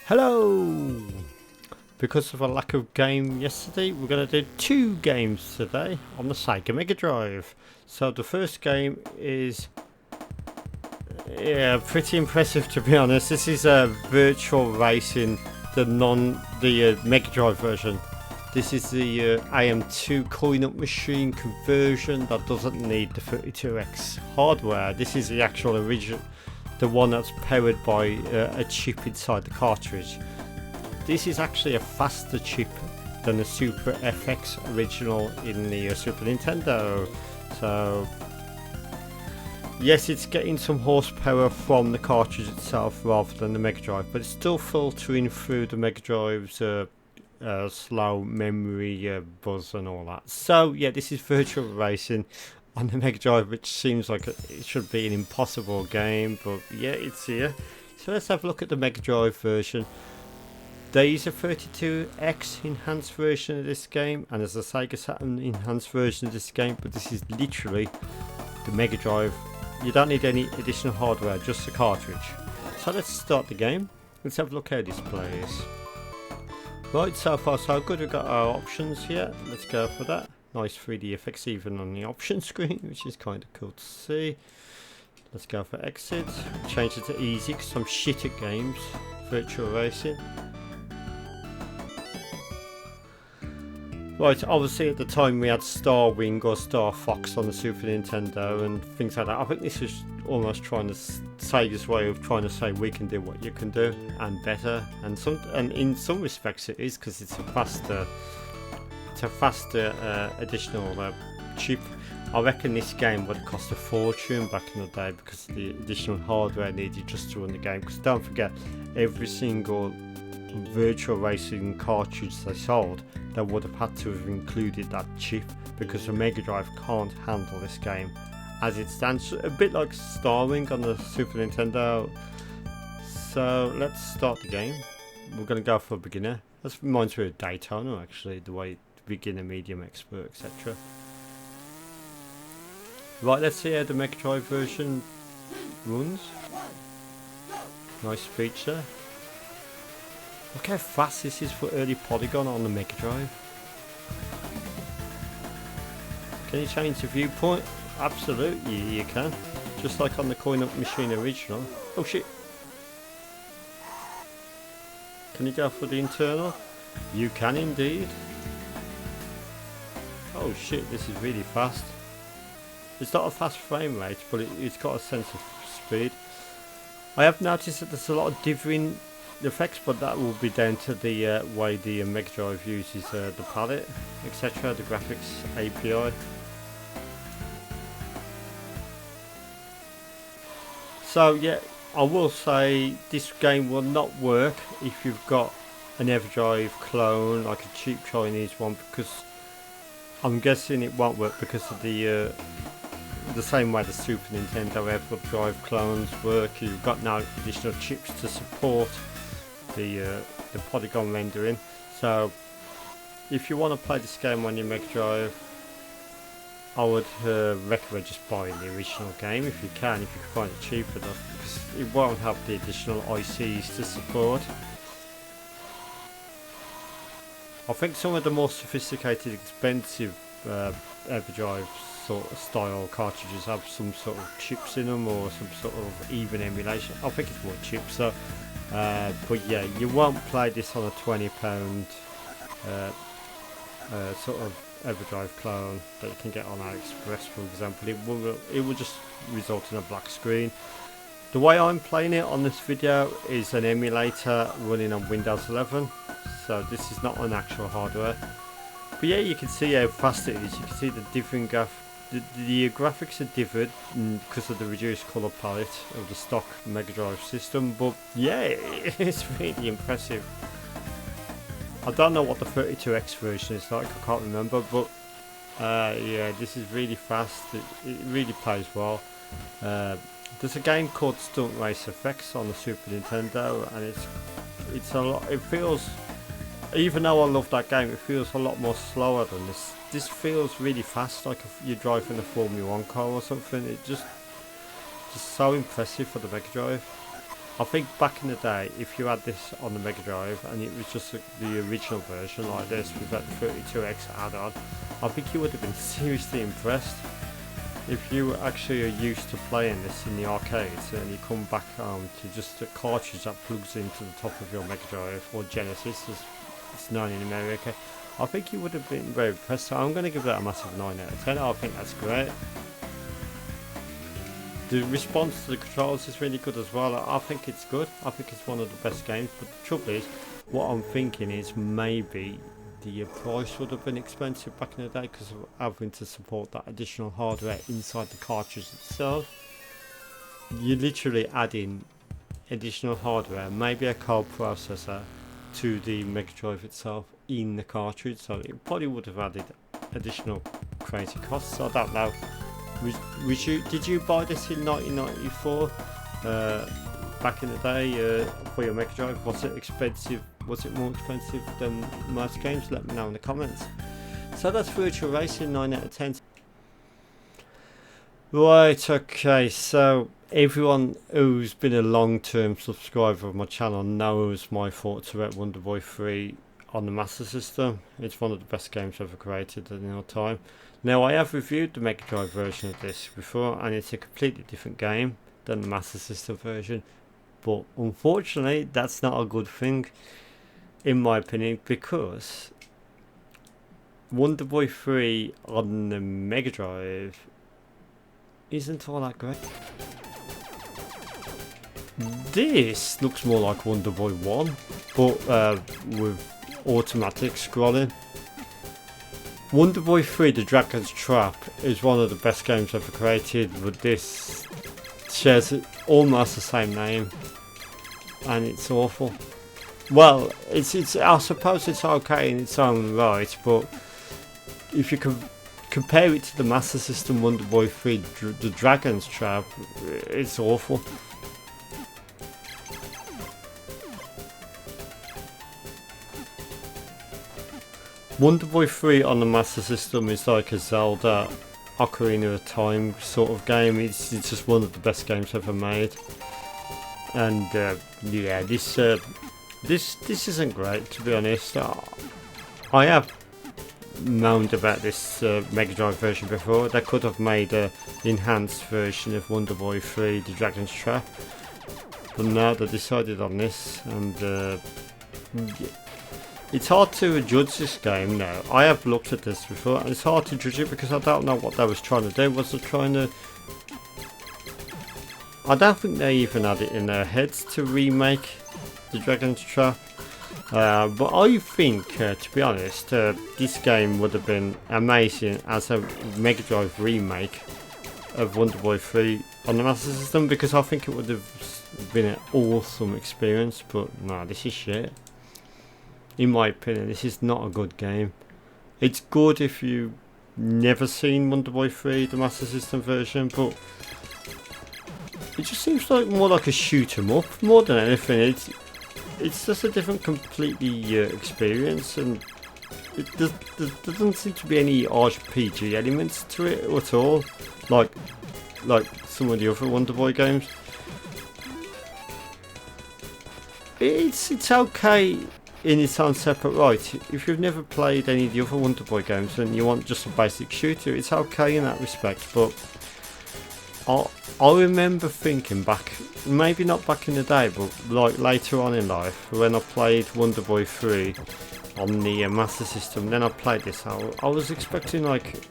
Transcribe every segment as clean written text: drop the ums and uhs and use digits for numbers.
Hello! Because of a lack of game yesterday, we're going to do 2 games today on the Sega Megadrive. So the first game is, pretty impressive to be honest. This is a Virtua Racing, the Megadrive version. This is the AM2 coin-up machine conversion that doesn't need the 32X hardware. This is the actual original, the one that's powered by a chip inside the cartridge. This is actually a faster chip than the Super FX original in the Super Nintendo. So yes, it's getting some horsepower from the cartridge itself rather than the Mega Drive, but it's still filtering through the Mega Drive's slow memory buzz and all that. So yeah, this is Virtua Racing on the Mega Drive, which seems like it should be an impossible game, but yeah, it's here. So let's have a look at the Mega Drive version. There is a 32X enhanced version of this game, and there's a Sega Saturn enhanced version of this game, but this is literally the Mega Drive. You don't need any additional hardware, just the cartridge. So let's start the game. Let's have a look how this plays. Right, so far so good. We've got our options here. Let's go for that. Nice 3D effects even on the option screen, which is kind of cool to see. Let's go for exit. Change it to easy because I'm shit at games. Virtual Racing. Right, obviously at the time we had Star Wing or Star Fox on the Super Nintendo and things like that. I think this is almost trying to Sega's way of trying to say we can do what you can do and better. And in some respects it is, because it's a faster additional chip. I reckon this game would have cost a fortune back in the day because of the additional hardware needed just to run the game. Because don't forget, every single Virtual Racing cartridge they sold, they would have had to have included that chip because the Mega Drive can't handle this game as it stands. A bit like Starwing on the Super Nintendo. So let's start the game. We're going to go for a beginner. That reminds me of Daytona actually, the way beginner, medium, expert, etc. Right, let's see how the Mega Drive version runs. Nice speech there. Look how fast this is for early Polygon on the Mega Drive. Can you change the viewpoint? Absolutely you can. Just like on the coin-up machine original. Oh shit. Can you go for the internal? You can indeed. Oh shit, this is really fast. It's not a fast frame rate, but it's got a sense of speed. I have noticed that there's a lot of differing effects, but that will be down to the way the Mega Drive uses the palette, etc., the graphics API. So yeah, I will say this game will not work if you've got an Everdrive clone, like a cheap Chinese one, because I'm guessing it won't work because of the same way the Super Nintendo Everdrive clones work. You've got no additional chips to support the polygon rendering. So if you want to play this game on your Mega Drive, I would recommend just buying the original game if you can find it cheap enough, because it won't have the additional ICs to support. I think some of the more sophisticated, expensive Everdrive sort of style cartridges have some sort of chips in them, or some sort of even emulation. I think it's more chips. So but yeah, you won't play this on a £20 sort of Everdrive clone that you can get on AliExpress, for example. It will just result in a black screen. The way I'm playing it on this video is an emulator running on Windows 11, so this is not on actual hardware. But yeah, you can see how fast it is. You can see the different the graphics are differed because of the reduced colour palette of the stock Mega Drive system, but yeah, it's really impressive. I don't know what the 32X version is like, I can't remember, but yeah, this is really fast. It really plays well. There's a game called Stunt Race FX on the Super Nintendo, and it's a lot. It feels, even though I love that game, it feels a lot more slower than this. This feels really fast, like if you're driving a Formula 1 car or something. It just so impressive for the Mega Drive. I think back in the day, if you had this on the Mega Drive and it was just the original version like this with that 32X add-on, I think you would have been seriously impressed. If you actually are used to playing this in the arcades and you come back home to just a cartridge that plugs into the top of your Mega Drive, or Genesis as it's known in America, I think you would have been very impressed. So I'm going to give that a massive 9 out of 10. I think that's great. The response to the controls is really good as well. I think it's good. I think it's one of the best games. But the trouble is, what I'm thinking is maybe the price would have been expensive back in the day because of having to support that additional hardware inside the cartridge itself. You literally add in additional hardware, maybe a card processor, to the Mega Drive itself in the cartridge, so it probably would have added additional crazy costs. I don't know. Did you buy this in 1994 back in the day for your Mega Drive? Was it expensive? Was it more expensive than most games? Let me know in the comments. So that's Virtua Racing, 9 out of 10. Right, okay, so everyone who's been a long-term subscriber of my channel knows my thoughts about Wonderboy 3 on the Master System. It's one of the best games ever created in all time. Now, I have reviewed the Mega Drive version of this before, and it's a completely different game than the Master System version. But unfortunately, that's not a good thing, in my opinion, because Wonderboy 3 on the Mega Drive isn't all that great. This looks more like Wonderboy 1, but with automatic scrolling. Wonderboy 3 The Dragon's Trap is one of the best games ever created, but this shares almost the same name, and it's awful. Well, it's I suppose it's okay in its own right, but if you can compare it to the Master System Wonderboy 3 The Dragon's Trap, it's awful. Wonderboy 3 on the Master System is like a Zelda Ocarina of Time sort of game. It's just one of the best games ever made. And yeah, this isn't great, to be honest. I have moaned about this Mega Drive version before. They could have made an enhanced version of Wonderboy 3 The Dragon's Trap, but now they decided on this, and it's hard to judge this game now. I have looked at this before, and it's hard to judge it because I don't know what they was trying to do. Was they trying to... I don't think they even had it in their heads to remake The Dragon's Trap. But I think, to be honest, this game would have been amazing as a Mega Drive remake of Wonderboy 3 on the Master System, because I think it would have been an awesome experience. But no, this is shit. In my opinion, this is not a good game. It's good if you've never seen Wonderboy 3, the Master System version, but it just seems like more like a shoot 'em up more than anything. It's just a different completely experience, and there doesn't seem to be any RPG elements to it at all, like some of the other Wonderboy games. It's okay in its own separate right. If you've never played any of the other Wonderboy games and you want just a basic shooter, it's okay in that respect. But I remember thinking back, maybe not back in the day, but like later on in life, when I played Wonderboy 3 on the Master System, then I played this, I was expecting like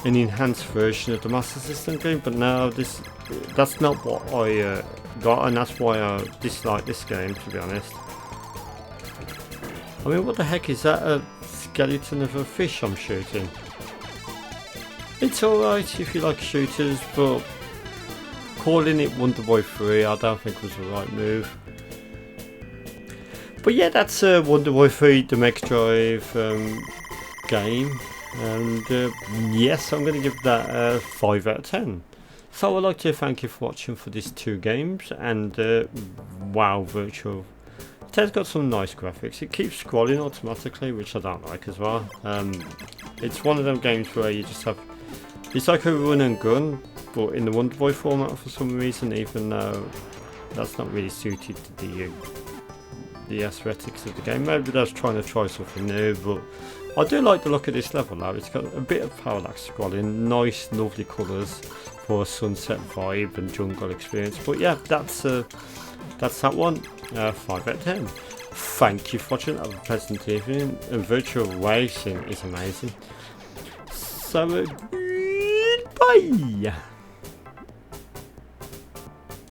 an enhanced version of the Master System game, but no, that's not what I got, and that's why I dislike this game, to be honest. I mean, what the heck is that? A skeleton of a fish I'm shooting? It's alright if you like shooters, but calling it Wonderboy 3 I don't think was the right move. But yeah, that's Wonderboy 3, the Mega Drive game, and yes, I'm going to give that a 5 out of 10. So I'd like to thank you for watching for these two games, and wow, Virtua. It has got some nice graphics. It keeps scrolling automatically, which I don't like as well. It's one of them games where you just have... It's like a run and gun, but in the Wonderboy format for some reason, even though that's not really suited to the aesthetics of the game. Maybe that's trying to try something new, but I do like the look of this level now. It's got a bit of parallax scrolling, nice lovely colours for a sunset vibe and jungle experience. But yeah, that's that one. 5 out of 10. Thank you for watching. Have a pleasant evening. And Virtua Racing is amazing. So bye.